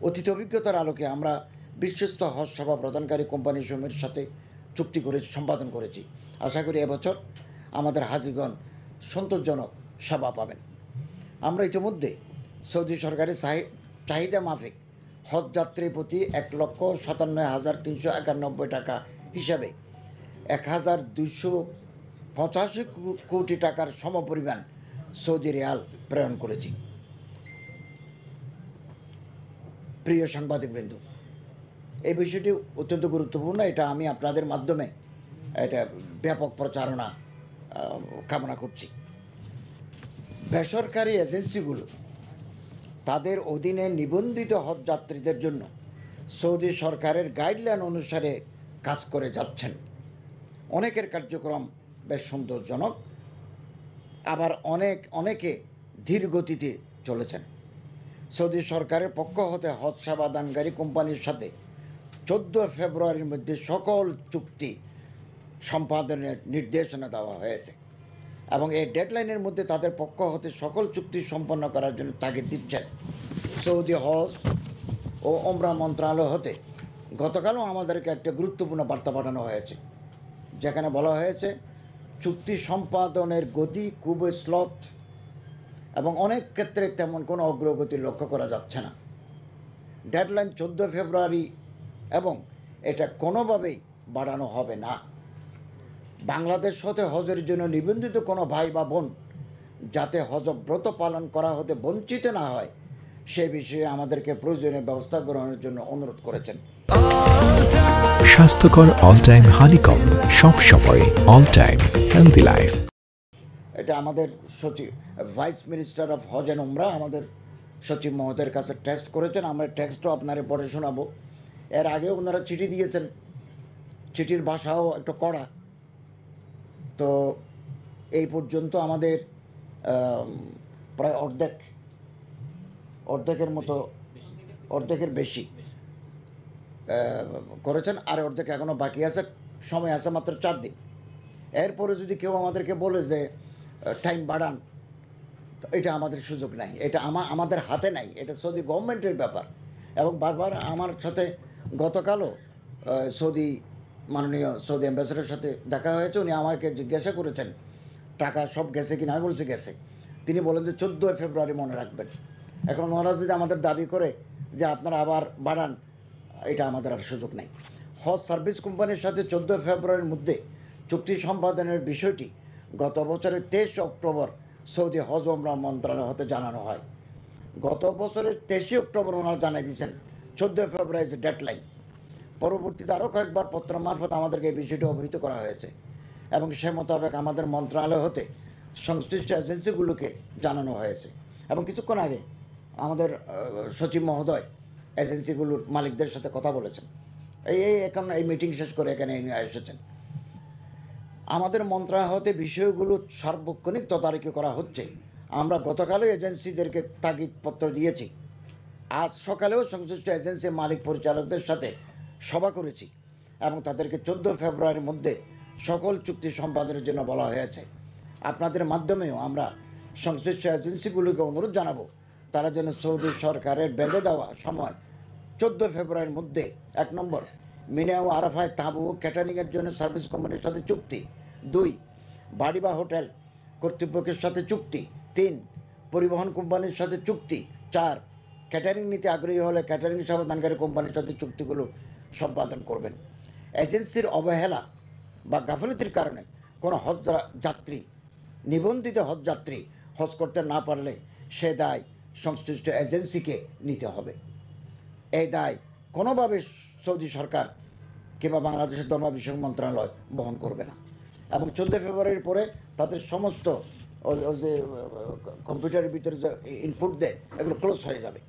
অতীত অভিজ্ঞতার আলোকে আমরা বিশ্বস্ত হজ সেবা প্রদানকারী কোম্পানিসমূহের সাথে চুক্তি করে সম্পাদন করেছি। আশা করি এবছর আমাদের হাজিগণ সন্তোষজনক সেবা পাবেন। আমরা ইতিমধ্যে সৌদি সরকারের চাহিদা মাফিক হজ যাত্রী প্রতি ১,৯৭,৩৯১ টাকা হিসাবে ১,২৮৫ কোটি টাকার সমপরিমাণ সৌদি রিয়াল প্রেরণ করেছি। প্রিয় সাংবাদিকবৃন্দ, এই বিষয়টি অত্যন্ত গুরুত্বপূর্ণ। এটা আমি আপনাদের মাধ্যমে এটা ব্যাপক প্রচারণা কামনা করছি। বেসরকারি এজেন্সিগুলো তাদের অধীনে নিবন্ধিত হজ যাত্রীদের জন্য সৌদি সরকারের গাইডলাইন অনুসারে কাজ করে যাচ্ছেন। অনেকের কার্যক্রম বেশ সন্তোষজনক, আবার অনেকে ধীর গতিতে চলেছেন। সৌদি সরকারের পক্ষ হতে হজ সেবা দানকারী কোম্পানির সাথে 14 ফেব্রুয়ারির মধ্যে সকল চুক্তি সম্পাদনের নির্দেশনা দেওয়া হয়েছে এবং এই ডেডলাইনের মধ্যে তাদের পক্ষ হতে সকল চুক্তি সম্পন্ন করার জন্য তাগিদ দিচ্ছেন। সৌদি হজ ও ওমরা মন্ত্রণালয় হতে গতকালও আমাদেরকে একটা গুরুত্বপূর্ণ বার্তা পাঠানো হয়েছে, যেখানে বলা হয়েছে চুক্তি সম্পাদনের গতি খুব স্লথ এবং অনেক ক্ষেত্রে তেমন কোনো অগ্রগতি লক্ষ্য করা যাচ্ছে না। ডেডলাইন 14 ফেব্রুয়ারি এবং এটা কোনোভাবেই বাড়ানো হবে না। বাংলাদেশ হতে হজের জন্য নিবন্ধিত কোনো ভাই বা বোন যাতে হজব্রত পালন করা হতে বঞ্চিত না হয় সে বিষয়ে আমাদেরকে প্রয়োজনীয় ব্যবস্থা গ্রহণের জন্য অনুরোধ করেছেন। স্বাস্থ্যকর অল টাইম হানিকম, সব সময় অল টাইম হেলদি লাইফ। এটা আমাদের সচিব, vice minister of Hajj and Umrah আমাদের সচিব মহোদয়ের কাছে টেস্ট করেছেন। আমরা টেক্সটও আপনারা পড়ে শোনাবো। এর আগে ওনারা চিঠি দিয়েছেন, চিঠির ভাষাও একটু কড়া। তো এই পর্যন্ত আমাদের প্রায় অর্ধেকের বেশি করেছেন, আর অর্ধেক এখনও বাকি আছে। সময় আছে মাত্র 4 দিন। এরপরে যদি কেউ আমাদেরকে বলে যে টাইম বাড়ান, এটা আমাদের সুযোগ নাই, এটা আমাদের হাতে নাই, এটা সৌদি গভর্নমেন্টের ব্যাপার। এবং বারবার আমার সাথে গতকালও মাননীয় সৌদি অ্যাম্বাসেডারের সাথে দেখা হয়েছে। উনি আমাকে জিজ্ঞাসা করেছেন টাকা সব গেছে কিনা। আমি বলছি গেছে। তিনি বলেন যে 14 ফেব্রুয়ারি মনে রাখবেন। এখন ওনারা যদি আমাদের দাবি করে যে আপনারা আবার বাড়ান, এটা আমাদের আর সুযোগ নেই। হজ সার্ভিস কোম্পানির সাথে 14 ফেব্রুয়ারির মধ্যে চুক্তি সম্পাদনের বিষয়টি গত বছরের 23 অক্টোবর সৌদি হজ ওমরা মন্ত্রণালয় হতে জানানো হয়। গত বছরের 23 অক্টোবর ওনারা জানিয়ে দিয়েছেন 14 ফেব্রুয়ারি ডেডলাইন। পরবর্তীতে আরও কয়েকবার পত্র মারফত আমাদেরকে এই বিষয়টি অবহিত করা হয়েছে এবং সে মোতাবেক আমাদের মন্ত্রণালয় হতে সংশ্লিষ্ট এজেন্সিগুলোকে জানানো হয়েছে। এবং কিছুক্ষণ আগে আমাদের সচিব মহোদয় এজেন্সিগুলোর মালিকদের সাথে কথা বলেছেন। এখন এই মিটিং শেষ করে এখানে নিয়ে এসেছেন। আমাদের মন্ত্রণালয় হতে বিষয়গুলো সার্বক্ষণিক তদারকি করা হচ্ছে। আমরা গতকালও এজেন্সিদেরকে তাগিদপত্র দিয়েছি। আজ সকালেও সংশ্লিষ্ট এজেন্সি মালিক পরিচালকদের সাথে সভা করেছি এবং তাদেরকে 14 ফেব্রুয়ারির মধ্যে সকল চুক্তি সম্পাদনের জন্য বলা হয়েছে। আপনাদের মাধ্যমেও আমরা সংশ্লিষ্ট এজেন্সিগুলোকে অনুরোধ জানাবো তারা যেন সৌদি সরকারের বেঁধে দেওয়া সময় 14 ফেব্রুয়ারির মধ্যে 1 নম্বর মিনা ও আরাফায় তাঁবু ও ক্যাটারিংয়ের জন্য সার্ভিস কোম্পানির সাথে চুক্তি, 2 বাড়ি বা হোটেল কর্তৃপক্ষের সাথে চুক্তি, 3 পরিবহন কোম্পানির সাথে চুক্তি, 4 ক্যাটারিং নিতে আগ্রহী হলে ক্যাটারিং সেবা দানকারী কোম্পানির সাথে চুক্তিগুলো সম্পাদন করবেন। এজেন্সির অবহেলা বা গাফিলতির কারণে কোনো যাত্রী, নিবন্ধিত হজ যাত্রী হজ করতে না পারলে সে দায় সংশ্লিষ্ট এজেন্সিকে নিতে হবে। এই দায় কোনোভাবে সৌদি সরকার কিংবা বাংলাদেশের ধর্ম বিষয়ক মন্ত্রণালয় বহন করবে না। এবং 14 ফেব্রুয়ারির পরে তাদের সমস্ত যে কম্পিউটারের ভিতরে যে ইনপুট দেয় এগুলো ক্লোজ হয়ে যাবে।